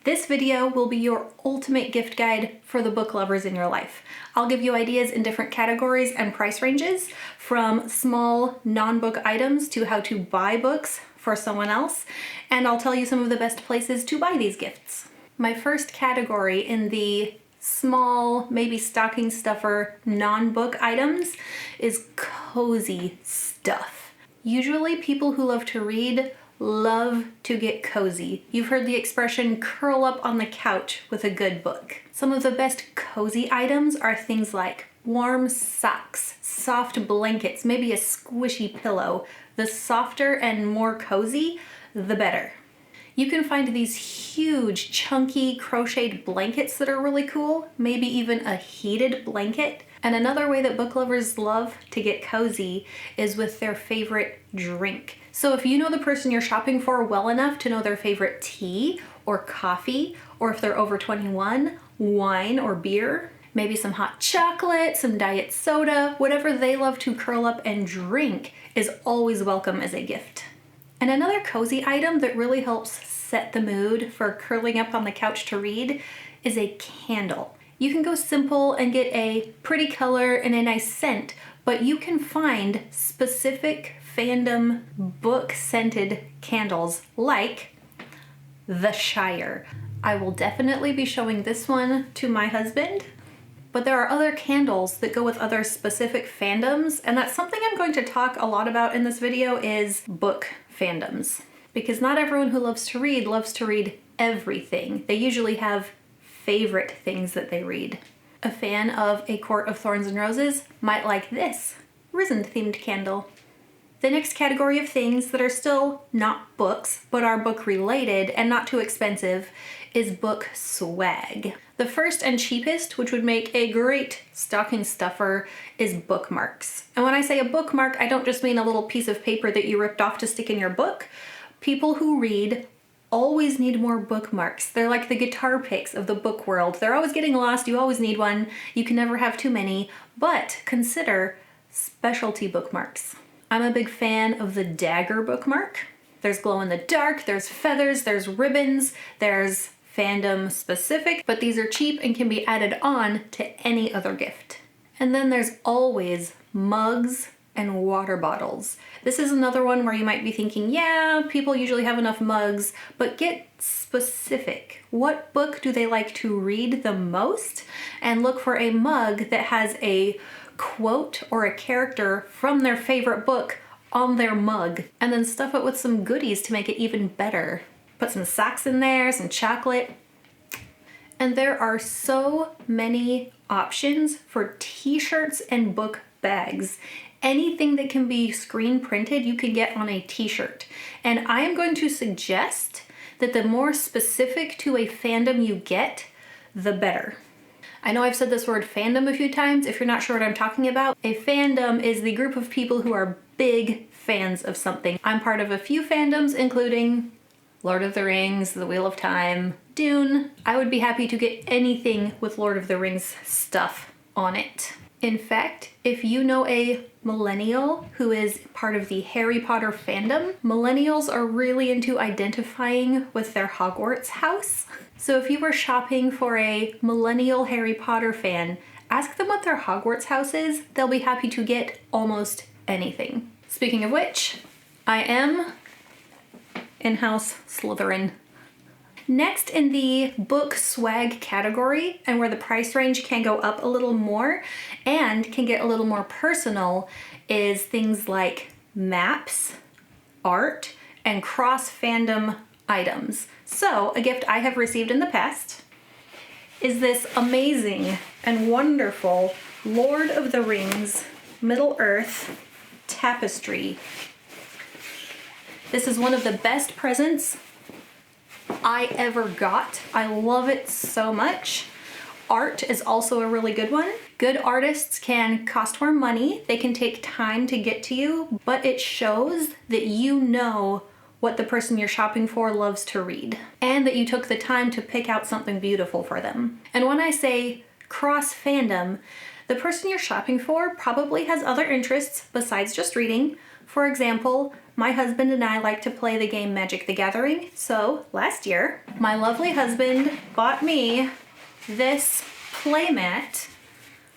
This video will be your ultimate gift guide for the book lovers in your life. I'll give you ideas in different categories and price ranges, from small non-book items to how to buy books for someone else, and I'll tell you some of the best places to buy these gifts. My first category in the small, maybe stocking stuffer, non-book items is cozy stuff. Usually people who love to read love to get cozy. You've heard the expression curl up on the couch with a good book. Some of the best cozy items are things like warm socks, soft blankets, maybe a squishy pillow. The softer and more cozy, the better. You can find these huge, chunky, crocheted blankets that are really cool, maybe even a heated blanket. And another way that book lovers love to get cozy is with their favorite drink. So if you know the person you're shopping for well enough to know their favorite tea or coffee, or if they're over 21, wine or beer, maybe some hot chocolate, some diet soda, whatever they love to curl up and drink is always welcome as a gift. And another cozy item that really helps set the mood for curling up on the couch to read is a candle. You can go simple and get a pretty color and a nice scent, but you can find specific fandom book scented candles like The Shire. I will definitely be showing this one to my husband, but there are other candles that go with other specific fandoms, and that's something I'm going to talk a lot about in this video is book fandoms. Because not everyone who loves to read everything. They usually have favorite things that they read. A fan of A Court of Thorns and Roses might like this risen-themed candle. The next category of things that are still not books, but are book related and not too expensive, is book swag. The first and cheapest, which would make a great stocking stuffer, is bookmarks. And when I say a bookmark, I don't just mean a little piece of paper that you ripped off to stick in your book. People who read always need more bookmarks. They're like the guitar picks of the book world. They're always getting lost, you always need one, you can never have too many, but consider specialty bookmarks. I'm a big fan of the dagger bookmark. There's glow in the dark, there's feathers, there's ribbons, there's fandom specific, but these are cheap and can be added on to any other gift. And then there's always mugs and water bottles. This is another one where you might be thinking, yeah, people usually have enough mugs, but get specific. What book do they like to read the most? And look for a mug that has a quote or a character from their favorite book on their mug, and then stuff it with some goodies to make it even better. Put some socks in there, some chocolate. And there are so many options for t-shirts and book bags. Anything that can be screen printed, you can get on a t-shirt. And I am going to suggest that the more specific to a fandom you get, the better. I know I've said this word fandom a few times. If you're not sure what I'm talking about, a fandom is the group of people who are big fans of something. I'm part of a few fandoms, including Lord of the Rings, The Wheel of Time, Dune. I would be happy to get anything with Lord of the Rings stuff on it. In fact, if you know a millennial who is part of the Harry Potter fandom, millennials are really into identifying with their Hogwarts house. So if you were shopping for a millennial Harry Potter fan, ask them what their Hogwarts house is. They'll be happy to get almost anything. Speaking of which, I am in-house Slytherin. Next in the book swag category, and where the price range can go up a little more and can get a little more personal, is things like maps, art, and cross-fandom items. So a gift I have received in the past is this amazing and wonderful Lord of the Rings Middle-earth tapestry. This is one of the best presents I ever got. I love it so much. Art is also a really good one. Good artists can cost more money. They can take time to get to you, but it shows that you know what the person you're shopping for loves to read, and that you took the time to pick out something beautiful for them. And when I say cross fandom, the person you're shopping for probably has other interests besides just reading. For example, my husband and I like to play the game Magic the Gathering. So last year, my lovely husband bought me this playmat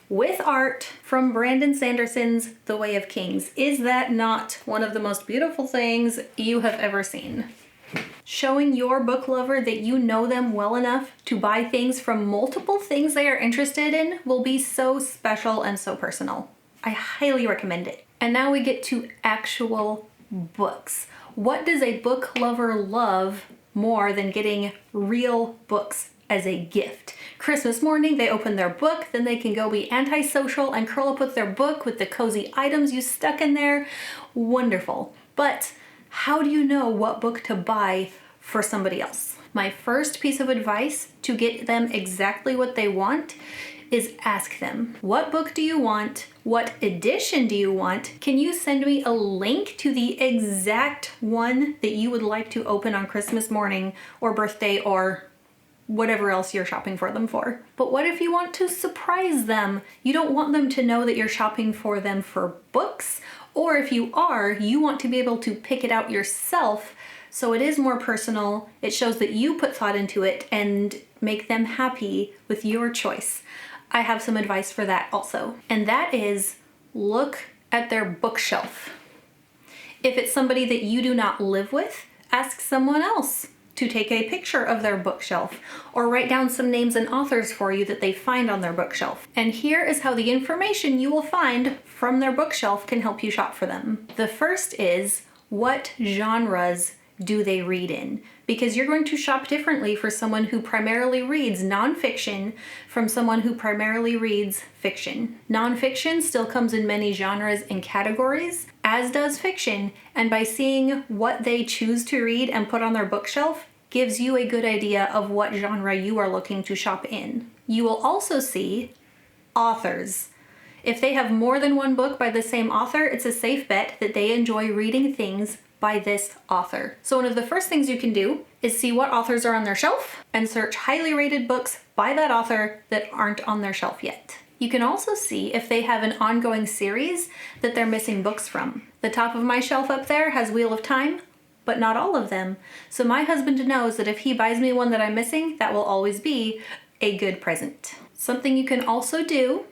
with art from Brandon Sanderson's The Way of Kings. Is that not one of the most beautiful things you have ever seen? Showing your book lover that you know them well enough to buy things from multiple things they are interested in will be so special and so personal. I highly recommend it. And now we get to actual books. What does a book lover love more than getting real books as a gift? Christmas morning, they open their book, then they can go be antisocial and curl up with their book with the cozy items you stuck in there. Wonderful. But how do you know what book to buy for somebody else? My first piece of advice to get them exactly what they want is ask them, what book do you want? What edition do you want? Can you send me a link to the exact one that you would like to open on Christmas morning or birthday or whatever else you're shopping for them for? But what if you want to surprise them? You don't want them to know that you're shopping for them for books, or if you are, you want to be able to pick it out yourself so it is more personal. It shows that you put thought into it and make them happy with your choice. I have some advice for that also, and that is look at their bookshelf. If it's somebody that you do not live with, ask someone else to take a picture of their bookshelf or write down some names and authors for you that they find on their bookshelf. And here is how the information you will find from their bookshelf can help you shop for them. The first is, what genres do they read in? Because you're going to shop differently for someone who primarily reads nonfiction from someone who primarily reads fiction. Nonfiction still comes in many genres and categories, as does fiction, and by seeing what they choose to read and put on their bookshelf gives you a good idea of what genre you are looking to shop in. You will also see authors. If they have more than one book by the same author, it's a safe bet that they enjoy reading things by this author. So one of the first things you can do is see what authors are on their shelf and search highly rated books by that author that aren't on their shelf yet. You can also see if they have an ongoing series that they're missing books from. The top of my shelf up there has Wheel of Time, but not all of them. So my husband knows that if he buys me one that I'm missing, that will always be a good present. Something you can also do,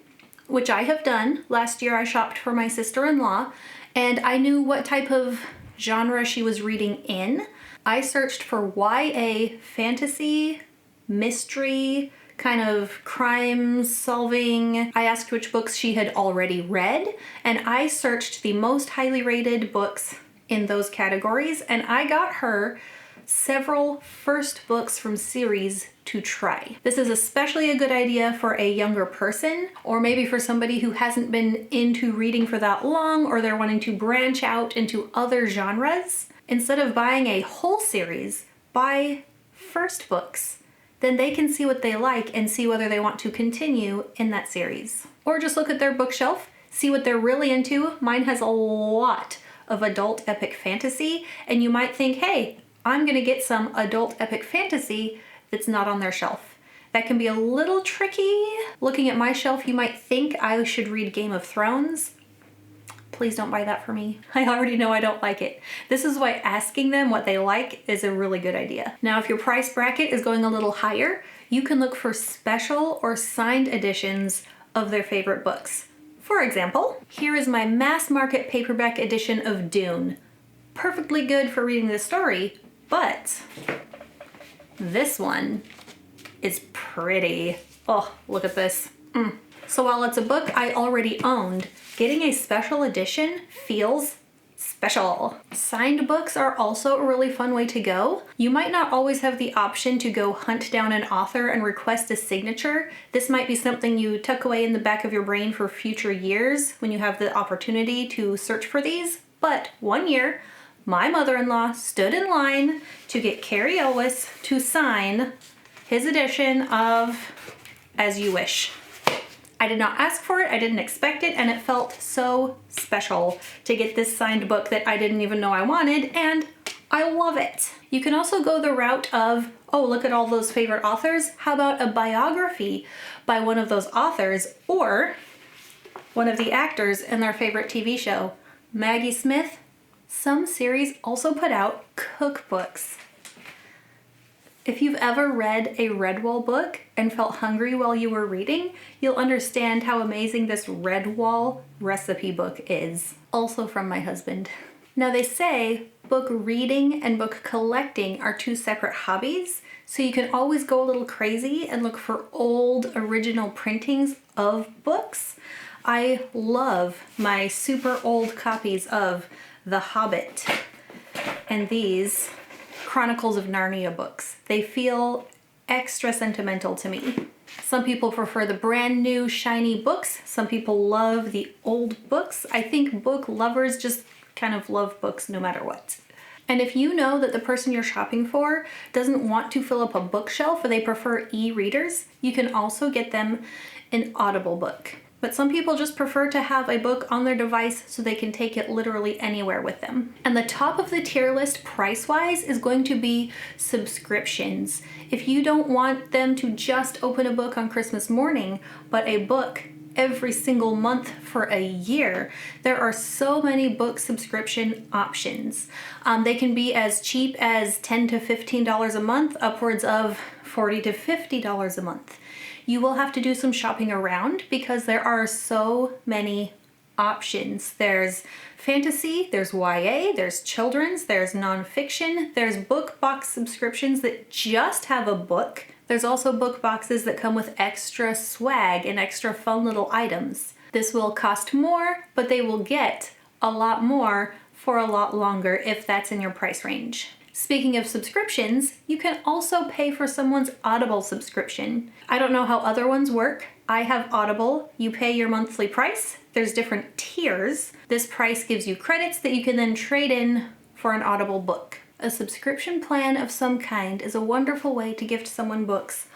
which I have done, last year I shopped for my sister-in-law and I knew what type of genre she was reading in. I searched for YA fantasy, mystery, kind of crime solving. I asked which books she had already read, and I searched the most highly rated books in those categories, and I got her several first books from series to try. This is especially a good idea for a younger person, or maybe for somebody who hasn't been into reading for that long, or they're wanting to branch out into other genres. Instead of buying a whole series, buy first books. Then they can see what they like and see whether they want to continue in that series. Or just look at their bookshelf, see what they're really into. Mine has a lot of adult epic fantasy, and you might think, hey, I'm gonna get some adult epic fantasy that's not on their shelf. That can be a little tricky. Looking at my shelf, you might think I should read Game of Thrones. Please don't buy that for me. I already know I don't like it. This is why asking them what they like is a really good idea. Now, if your price bracket is going a little higher, you can look for special or signed editions of their favorite books. For example, here is my mass market paperback edition of Dune. Perfectly good for reading the story, but this one is pretty. Oh, look at this. So while it's a book I already owned, getting a special edition feels special. Signed books are also a really fun way to go. You might not always have the option to go hunt down an author and request a signature. This might be something you tuck away in the back of your brain for future years when you have the opportunity to search for these. But one year, my mother-in-law stood in line to get Carrie Elwes to sign his edition of As You Wish. I did not ask for it, I didn't expect it, and it felt so special to get this signed book that I didn't even know I wanted, and I love it. You can also go the route of, oh, look at all those favorite authors. How about a biography by one of those authors or one of the actors in their favorite TV show? Maggie Smith, Some series also put out cookbooks. If you've ever read a Redwall book and felt hungry while you were reading, you'll understand how amazing this Redwall recipe book is. Also from my husband. Now they say book reading and book collecting are two separate hobbies, so you can always go a little crazy and look for old original printings of books. I love my super old copies of The Hobbit and these Chronicles of Narnia books. They feel extra sentimental to me. Some people prefer the brand new shiny books. Some people love the old books. I think book lovers just kind of love books no matter what. And if you know that the person you're shopping for doesn't want to fill up a bookshelf or they prefer e-readers, you can also get them an Audible book. But some people just prefer to have a book on their device so they can take it literally anywhere with them. And the top of the tier list price-wise is going to be subscriptions. If you don't want them to just open a book on Christmas morning, but a book every single month for a year, there are so many book subscription options. They can be as cheap as $10 to $15 a month, upwards of $40 to $50 a month. You will have to do some shopping around because there are so many options. There's fantasy, there's YA, there's children's, there's nonfiction, there's book box subscriptions that just have a book. There's also book boxes that come with extra swag and extra fun little items. This will cost more, but they will get a lot more for a lot longer if that's in your price range. Speaking of subscriptions, you can also pay for someone's Audible subscription. I don't know how other ones work. I have Audible. You pay your monthly price. There's different tiers. This price gives you credits that you can then trade in for an Audible book. A subscription plan of some kind is a wonderful way to gift someone books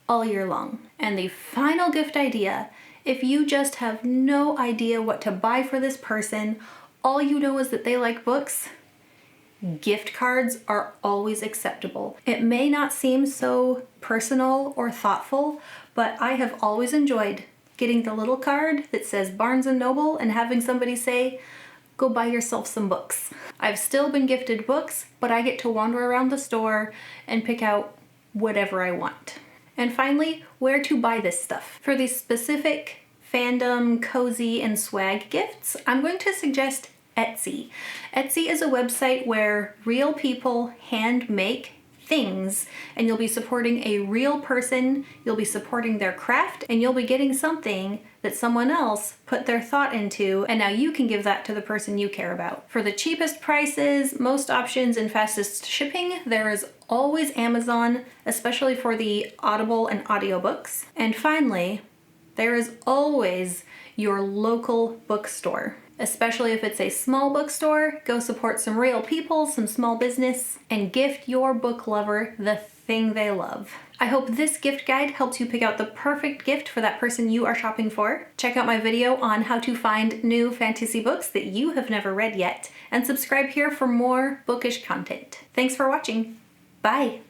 all year long. And the final gift idea, if you just have no idea what to buy for this person, all you know is that they like books, gift cards are always acceptable. It may not seem so personal or thoughtful, but I have always enjoyed getting the little card that says Barnes & Noble and having somebody say, go buy yourself some books. I've still been gifted books, but I get to wander around the store and pick out whatever I want. And finally, where to buy this stuff. For these specific fandom, cozy, and swag gifts, I'm going to suggest Etsy. Etsy is a website where real people hand make things, and you'll be supporting a real person, you'll be supporting their craft, and you'll be getting something that someone else put their thought into, and now you can give that to the person you care about. For the cheapest prices, most options, and fastest shipping, there is always Amazon, especially for the Audible and audiobooks. And finally, there is always your local bookstore. Especially if it's a small bookstore, go support some real people, some small business, and gift your book lover the thing they love. I hope this gift guide helps you pick out the perfect gift for that person you are shopping for. Check out my video on how to find new fantasy books that you have never read yet, and subscribe here for more bookish content. Thanks for watching. Bye!